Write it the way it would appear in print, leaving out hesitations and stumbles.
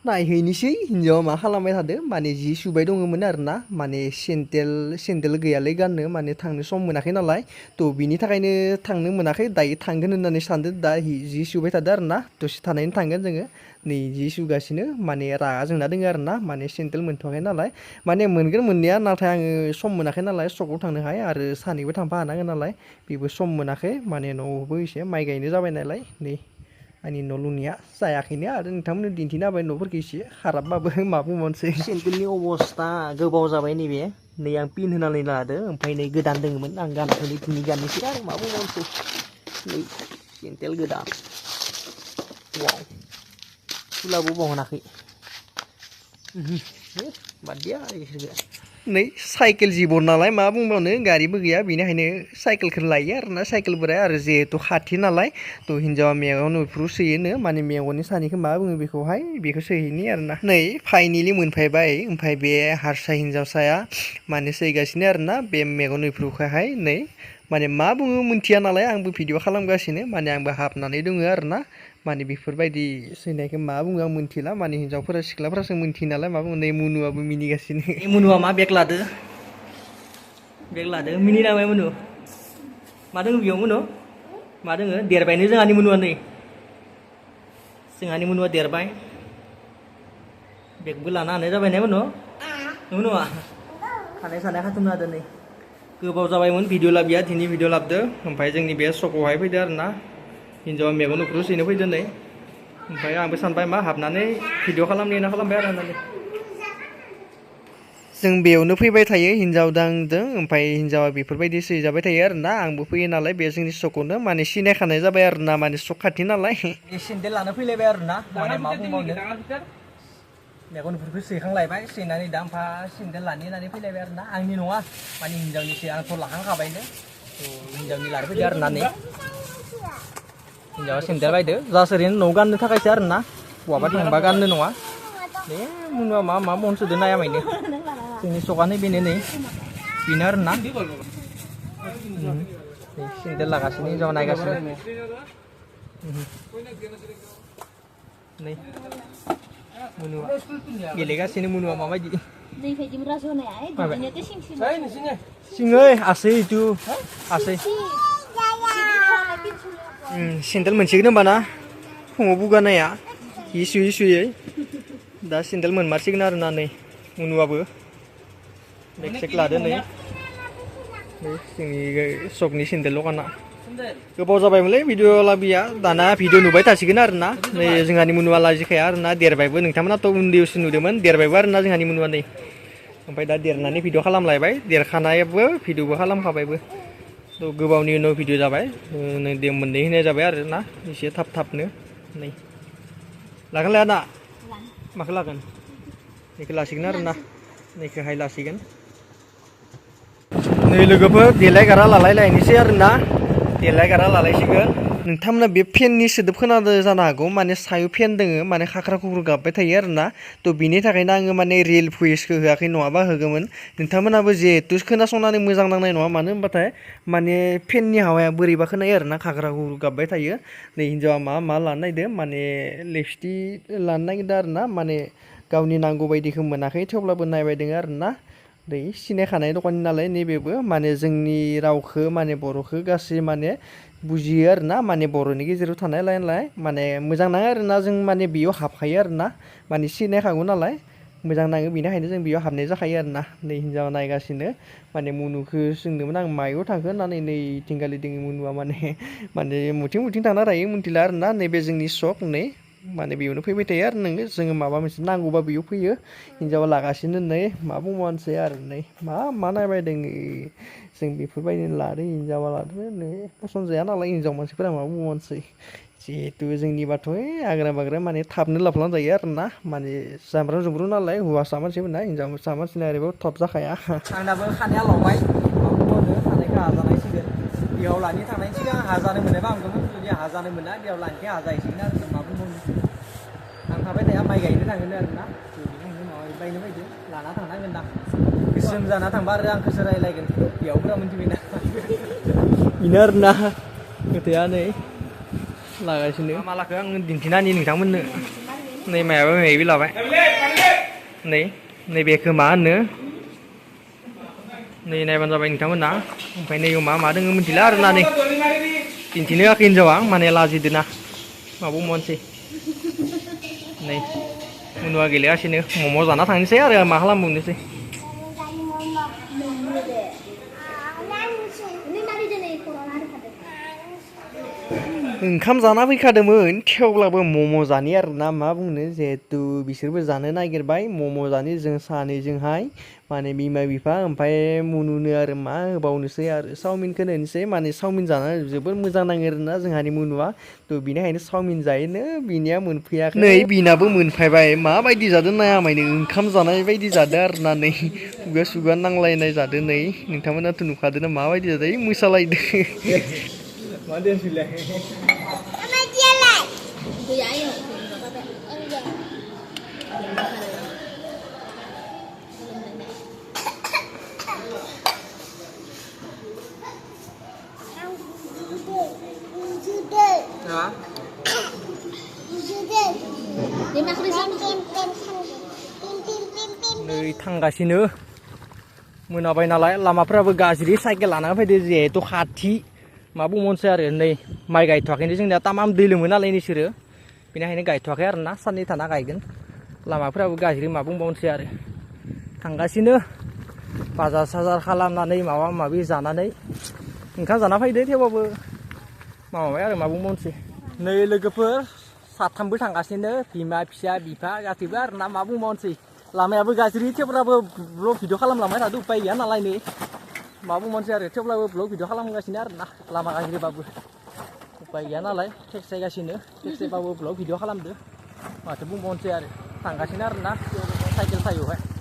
नायहैनोसै हिनजावा मा खालामबाय थादो माने जि सुबाय दङमोन आरोना माने सेन्देल गैयालै गाननो माने थांनो सम मोनाखै नालाय थ' बिनि थाखायनो थांनो मोनाखै दायो थांगोन होननानै सानदों दा जि सुबाय थादो आरोना दसे थानायनि थांगोन जोङो नै जि सुगासिनो माने रागा जोंना दोङो आरोना माने सेन्देल मोनथ'वाखै नालाय माने मोनगोन मोननाया नाथाय आङो सम मोनाखै नालाय सकआव थांनोहाय आरो सानैबो थांफा हानांगोन नालाय बेबो सम मोनाखै माने न'आवबो एसे माइ गायनो जाबाय नालाय नै आंनि न' लुनाया जायाखैनो आरो नोंथांमोननो दिन्थिना होबाय न'फोरखौ एसे खाराबबाबो मा बुंबावनोसै सेन्देलनि अबस्था गोबाव जाबाय नैबे नै आं पिन होनानै लादों ओमफ्राय नै गोदान दङमोन आं गानखौनो दिनै गाननोसै आरो मा बुंबावनोसै नै सेन्देल गोदान वाव फुलाबो बहनाखै बाद दिया नै साइकेल जिबन नालाय मा बुंबावनो गारिबो गैया बेनिखायनो साइकेलखौ लायो आरोना साइकेल बोराय आरो जिहेथु खाथि नालाय थ' हिनजावा मेगन बेफोरखौ सोयोनो माने मेगननि सानिखौ मा बुङो बेखौहाय बेखौ सोहैनि आरोना नै फाइनेलि मोनफैबाय ओमफ्राय बे हारसा हिनजावसाया माने सैगासिनो आरोना बे मेगन बेफोरखौहाय नै माने मा बुङो मिथिया नालाय आंबो भिडिअ खालामगासिनो माने आंबो हाबनानै दङ आरोना माने बेफोरबायदि सैनायखौ मा बुङो आं मिथिला माने हिनजावफोरा सिख्लाफोरासो मिथियो नालाय मा बुङो नै मुनुआबो मिनिगासिनो मुनुआ मा बेग लादो मिनि नामा मुनु मा दोङो बेयाव मुनु मा दोङो देरबायनो जोंहानि मुनुआ देरबाय बेगबो लानो हानाय जाबाय ने मुनुआ खानाय सानाय खाथुमना होदो नै गोबाव जाबायमोन भिडिअ लाबिया दिनै भिडिअ लाबदो ओमफ्राय जोंनि बे सकआवहाय फैदो आरोना हिनजावा मेगन नुफ्रु सैनो फैदो नै ओमफ्राय आंबो सानबाय मा हाबनानै भिडिअ खालामनि होनना खालामबाय आरो होननानै जों बेयावनो फैबाय थायो हिनजाव दांदों ओमफ्राय हिनजावा बेफोरबायदि सैजाबाय थायो आरोना आंबो फैयो नालाय बे जोंनि सकआवनो माने सिनायखानाय जाबाय आरोना माने सक खाथि नालाय सेन्देल लानो फैलायबाय आरोना माने मा बुंबावनो मेगनफोरखौ सैखांलायबाय सैनानै दा ओमफा सेन्देल लानि होननानै फैलायबाय आरोना आंनि नङा माने हिनजावनिसो आंथ' लाखांखाबायनो हिनजावनि लानो फैदो आरोना नै हिनजावा सेन्देल बायदो जास्ट ओरैनो न'आव गाननो थाखायसो आरोना बहाबा थांबा गाननो नङा दे मुनुआ मा मनसोदो नायामायनो जोंनि सकानो बेनो नै बेनो आरोना सेन्देल लागासिनो हिनजावा नायगासिनो नै मुनुआ गेलेगासिनो मुनुआ माबायदि सिङै आसै इटु आसै सेन्देल मोनसिगोन होमबा ना फुङाव बुगानाया हि सुयै दा सेन्देल मोनमारसिगोन आरोना नै मुनुआबो बेग सेग लादो नै जोंनि सकनि सेन्देल दखाना गोबाव जाबायमोनलै भिडिअ लाबिया दाना भिडिअ नुबाय थासिगोन आरोना नै जोंहानि मुनुआ लाजिखाया आरोना देरबायबो नोंथांमोनाथ' उन्दैयावसो नुदोंमोन देरबायबो आरोना जोंहानि मुनुआ नै ओमफ्राय दा देरनानै भिडिअ खालामलायबाय देरखानायबो भिडिअबो खालामखाबायबो थ' गोबावनि उनाव भिडिअ जाबाय नै दे मोननै होनाय जाबाय आरोना एसे थाबनो नै लागोन लाया ना माखौ लागोन बेखौ लासिगोन आरोना नैखौहाय लासिगोन नै लोगोफोर देलायगारा लालायलायनोसै आरोना देलायगारा लालायसिगोन नोंथांमोना बे फेननि सोदोब खोनादों जानो हागौ माने सायाव फेन दोङो माने खाख्रा खुख्रु गाबबाय थायो आरोना थ' बिनि थाखायनो आङो माने रियेल भइसखौ होआखै नङाबा होगौमोन नोंथांमोनाबो जिहेथु खोनासंनानै मोजां नांनाय नङा मानो होनबाथाय माने फेननि हावाया बोरैबा खोनायो आरोना खाख्रा खुख्रु गाबबाय थायो नै हिनजावा मा लानो नागिरदों माने लिपस्टिक लानो नागिरदों आरोना माने गावनि नांगौ बायदिखौ मोनाखै थेवब्लाबो नायबाय दङ आरोना दै सिनायखानाय दखाननि नालाय नैबेबो माने जोंनि रावखौ माने बर'खौ गासै माने बुजियो आरोना माने बर'नि गेजेराव थानायलाय माने मोजां नाङो आरोना जों माने बेयाव हाबखायो आरोना माने सिनायखागौ नालाय मोजां नाङो बेनिखायनो जों बेयाव हाबनाय जाखायो आरोना नै हिनजावा नायगासिनो माने मुनुखौ सोंदोंमोन आं मायाव थांखो होननानै नै थिंगालि दङ मुनुआ माने मुथिं थांना थायो मिथिला आरोना नैबे जोंनि सक नै माने बेयावनो फैबाय थायो आरो जोङो माबा मोनसे नांगौबा बेयाव फैयो हिनजावा लागासिनो नै मा बुंबावनोसै आरो नै मा नायबाय दङ जों बेफोरबायदिनो लादो हिनजावा लादो नै पसन जाया नालाय हिनजाव मानसिफोरा मा बुंबावनोसै जिहेथु जोंनि बाथ' आग्रा बाग्रा माने थाबनो लाफ्लां जायो आरोना माने जाम्ब्राम जुम्ब्रु नालाय हौवासा मानसिफोरना हिनजावसा मानसिना ओरैबाबो थब जाखाया आंनाबो खानाया लावबाय मा बुंबावनो खानायखौ हाजानायसिगोन बेयाव लानि थांनायनि सिगां हाजानो मोनोबा हामगौमोन जुदि हाजानो मोना बेयाव लानिखै हाजाहैसिगोन आरो मा बुंबावनो आं थाबाय थाया माइ गायनो थांगोन आरोना बेनिखायनो माबा बायनो बायदो लाना थांनांगोन दां गोसोम जाना थांबा आरो आंखौसो रायलायगोन बेयावफोरा मिथिबायना बेनो आरोना खोथाया नै लागासिनो मालाखौ आं दिन्थिना होनि नोंथांमोननो नै मायाबा माबि लाबाय नै बेखौ मा होनो नै नायबानो जाबाय नोंथांमोना ओमफ्राय नैयाव मा मा दोङो मिथिला आरोना नै दिन्थिनो होआखै हिनजावा माने लाजिदोना माबा मोनसे नै मुनुआ गेलेगासिनो मम' जाना थांनोसै आरो मा खालामबावनोसै ओंखाम जाना फैखादोंमोन थेवब्लाबो मम' जानि आरोना मा बुंनो जिहेथु बिसोरबो जानो नागिरबाय मम' जानि जों सानैजोंहाय माने बिमा बिफा ओमफ्राय मुनुनो आरो मा होबावनोसै आरो चावमिनखौनो होनोसै माने चावमिन जाना जोबोर मोजां नाङो आरोना जोंहानि मुनुआ थ' बिनिखायनो चावमिन जायोनो बिनिया मोनफैयाखै नै बिनाबो मोनफैबाय माबायदि जादों नाया माने ओंखाम जानाय बायदि जादों आरोना नै खुगा सुगा नांलायनाय जादों नै नोंथांमोनाथ' नुखादों ना माबायदि जादों मोसालायदों मा दोनसैलाय नै थांगासिनो मोनाबाय नालाय लामाफ्राबो गाज्रि साइकेल लाना फैदो जिहेथु खाथि मा बुंबावनोसै आरो नै माइ गायथ'वाखैनो जोंनिया तामाम दै लोमो नालाय नोंसोरो बेनिखायनो गायथ'वाखै आरोना साननै थाना गायगोन लामाफोराबो गाज्रि मा बुंबावनोसै आरो थांगासिनो बाजार साजार खालामनानै माबा माबि जानानै ओंखाम जाना फैदो थेवबाबो माबाबाय आरो मा बुंबावनोसै नै लोगोफोर साथामबो थांगासिनो बिमा फिसा बिफा गासैबो आरोना मा बुंबावनोसै लामायाबो गाज्रि थेवब्लाबो ब्लग भिडिअ खालामलांबाय थादों उपाय गैया नालाय नै मा बुंबावनोसै आरो थेवब्लाबो ब्लग भिडिअ खालामगासिनो आरोना लामा गाज्रिबाबो उपाय गैया नालाय टेक्स जायगासिनो टेक्सबाबो ब्लग भिडिअ खालामदो माथो बुंबावनोसै आरो थांगासिनो आरोना साइकेल सायावहाय